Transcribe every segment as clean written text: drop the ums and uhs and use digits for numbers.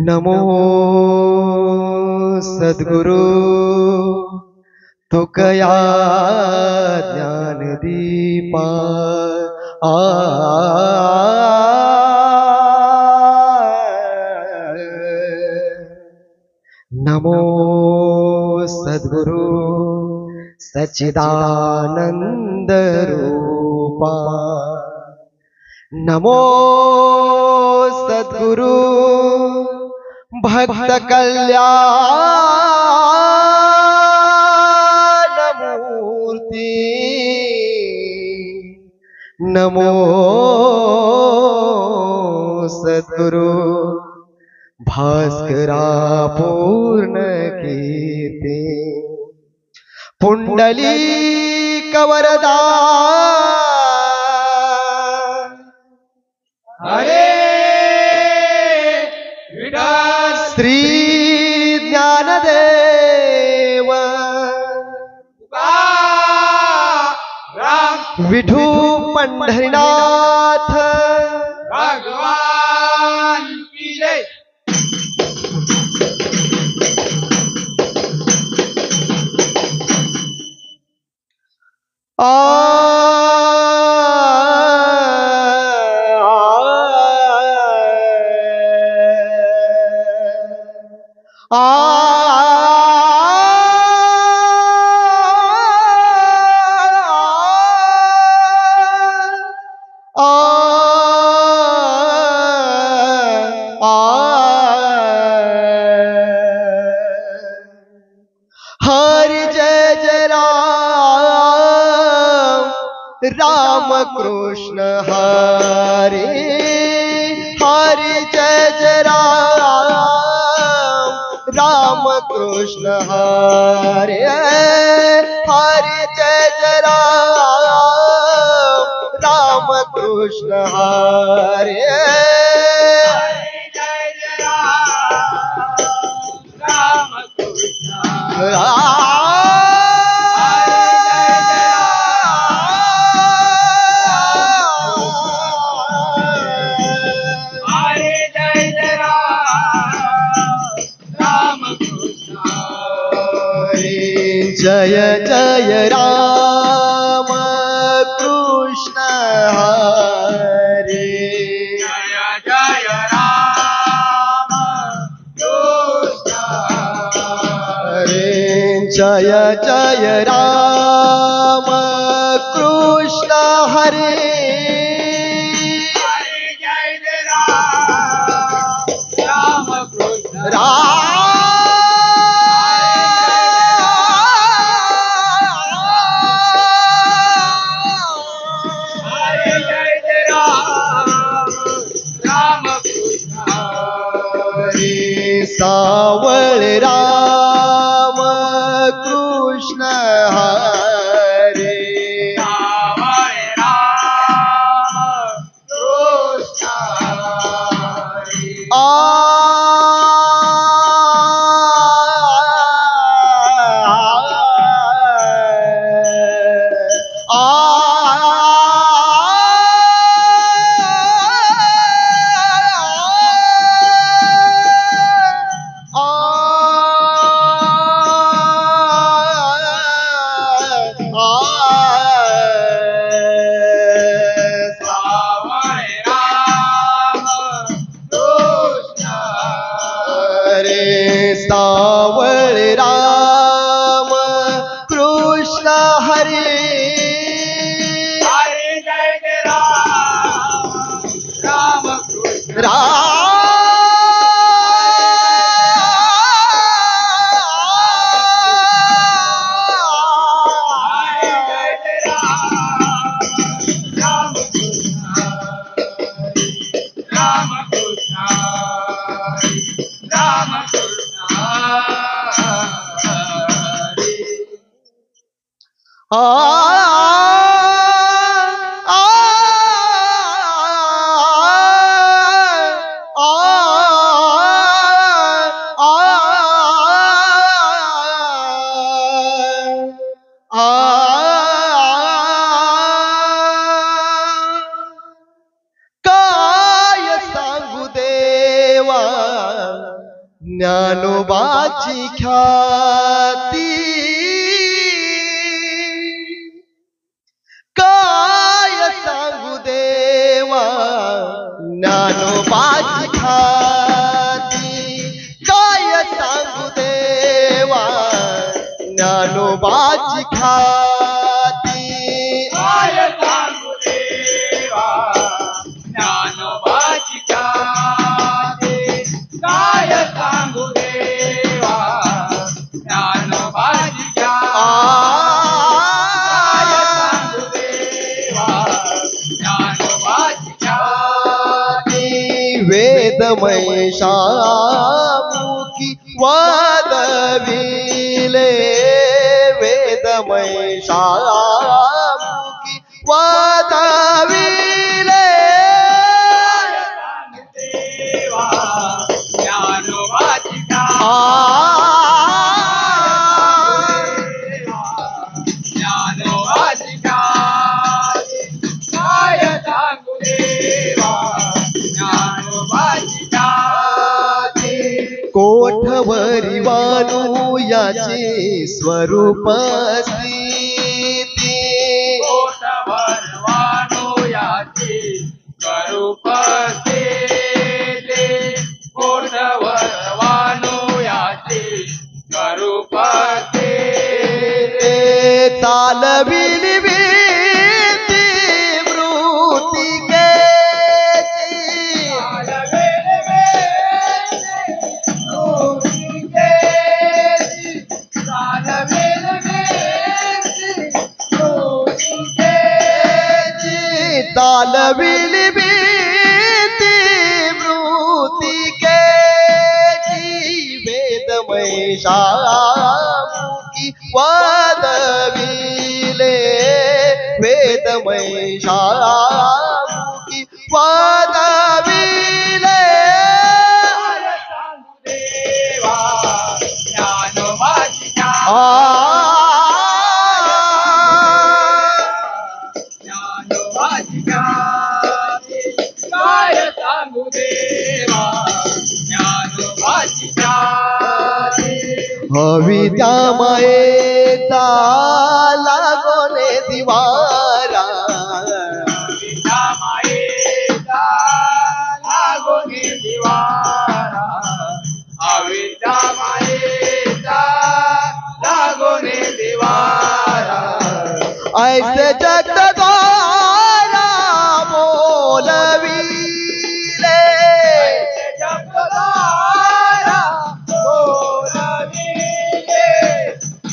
नमो सद्गुरु तुकया ज्ञानदीपा नमो सद्गुरु सच्चिदानंद रूपा नमो सद्गुरु भक्त कल्याण मूर्ति नमो सद्गुरु भास्करा पूर्ण कीर्ति पुंडलीक वरदा हरे श्री ज्ञानदेव विठू पंढरीनाथ भगवान की जय। हरि जय जय राम राम कृष्ण हरे हरि जय जय राम राम कृष्ण हरे हरि जय जय राम राम कृष्ण हरे राम कृष्ण हरे जय जय राम कृष्ण जय जय राम कृष्ण हरे जय जय राम कृष्ण हरे जय जय राम कृष्ण हरे हरे जय जय राम कृष्ण हरे जय जय राम कृष्ण हरे सावळ राम कृष्ण हरे सावळ राम कृष्ण हरे सावळ राम कृष्ण हरे सावळ राम कृष्ण हरे हरे जय जय राम कृष्ण हरे जय जय राम कृष्ण राम कृष्ण राम कृष्ण आ आ काय सांगू देवा ज्ञानोबाची ख्याती काय सांगू देवा ज्ञानोबाची ख्याती काय सांगू देवा ज्ञानोबाची ख्याती काय सांगू देवा ज्ञानोबाची ख्याती काय सांगू देवा ज्ञानोबाची वेदमय शामुखी वादविले वेदमय शामुखी वादविले देवा ज्ञानोबाची ज्ञानोबाची काय सांगू देवा ज्ञानोबाची कोठवरी वानू याचे स्वरूप स्थिती कोटभर वाणूयाची स्वरूप स्थिती कोटभर वाणूयाची स्वरूप स्थिती चालविली भीती मृतिकेची तालविली भीती मृतिकेची वेदमय शामुखी वादविले वेदमय शामुखी वादविले सांगू देवा ज्ञानोबाची ज्ञानोबाची काय सांगू देवा ज्ञानोबाची हवी त्या मायेचा लागोने दिवारा विद्या मायेचा लागोनी दिवारा अविद्या मायेचा लागोनी दिवारा ऐसे जगद्वारा बोलविले जगदारा बोलविले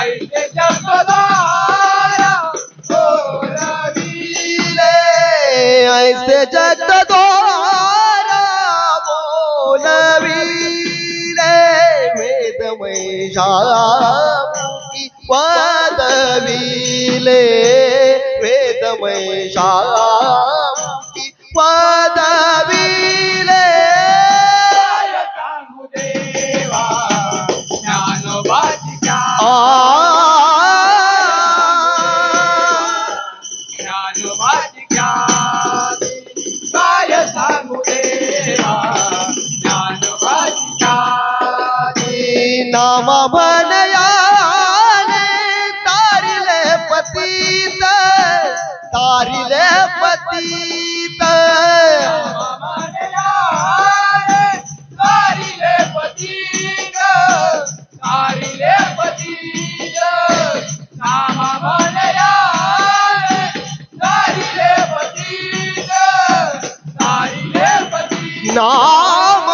ऐसे जगदारा बोलविले ऐसे जगद्वारा बोलविले वेदमय शामुखी वादविले वेदमय शामुखी वादविले काय सांगू देवा ज्ञानोबाची ज्ञानोबाची काय सांगू देवा ज्ञानोबाची नाम बनयाने तारिले पतीत तारिले पतीत तारिले पतीग तारिले पतीग नाम मनया तारिले पतीग तारिले पतीग नाम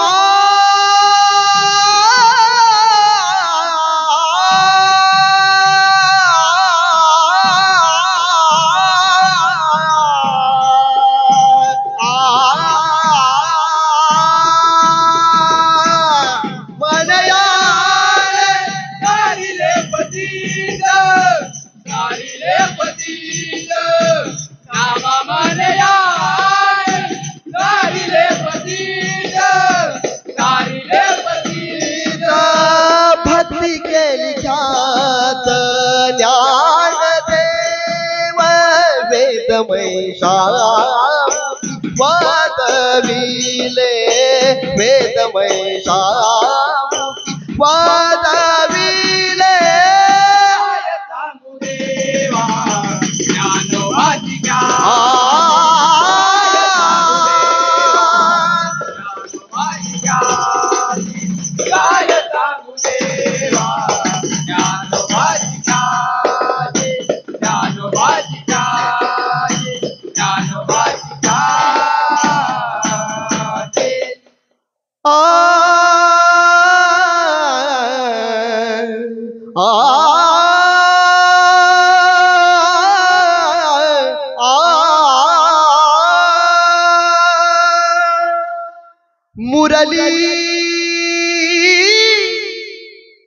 मुरली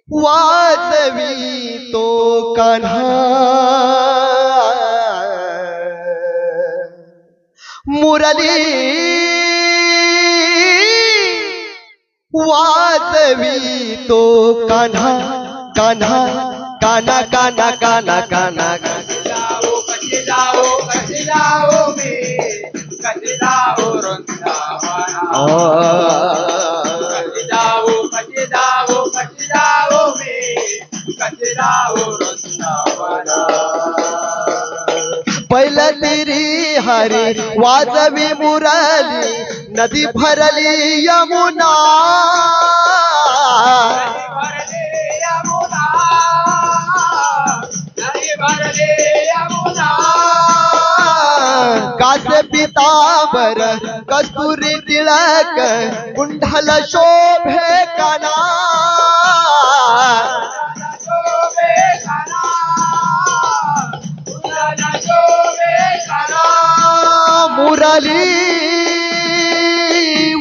वाजवी तो कान्हा मुरली वाजवी तो कान्हा कान्हा काना काना काना काना कशी जाओ मी कशी जाओ वृंदावना कशी जाओ मी कशी जाओ वृंदावना पहिलं तिरी हरी वाजवी मुरली नदी भरली यमुना कासे पितांबर कस्तुरी टिळक कुंडल शोभे काना मुरली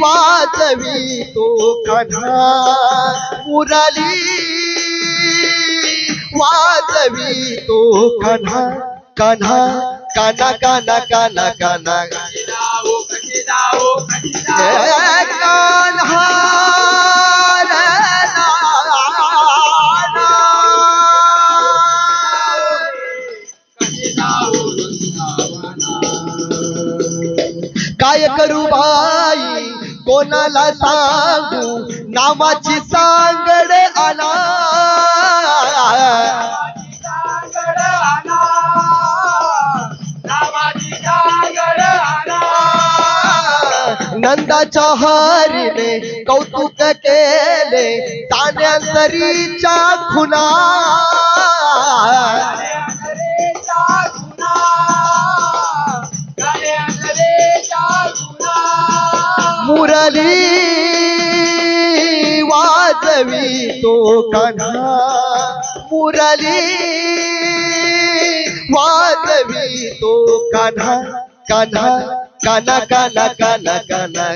वाजवी तो कान्हा मुरली वाजवी तो कान्हा कान्हा काना काना काना काना कान्हा काय करू बाई कोणाला सांगू नामाची सांगड आला नंदाच्या हरीने कौतुक केले तान्यांतरीच्या खुना मुरली वाजवी तो कान्हा मुरली वाजवी तो कान्हा कान्हा काना काना काना काना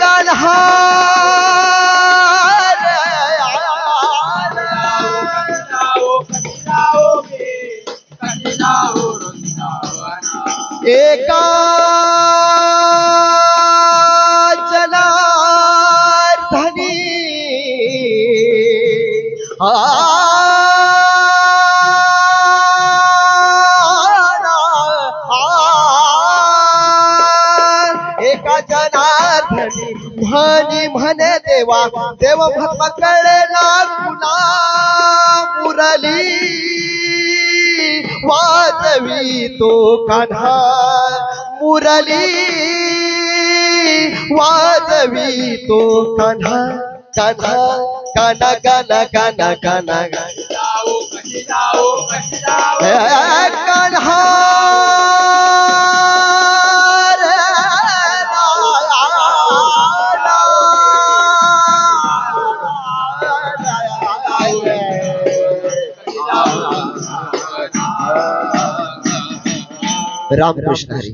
कान्हा एका जनार्दनी एका जनार्दनी म्हणे देवा देव भस्म कळेना कुणा मुरली वाजवी तो कान्हा मुरली वाजवी तो कान्हा कान्हा काना काना काना काना कान्हा रामकृष्ण हरी।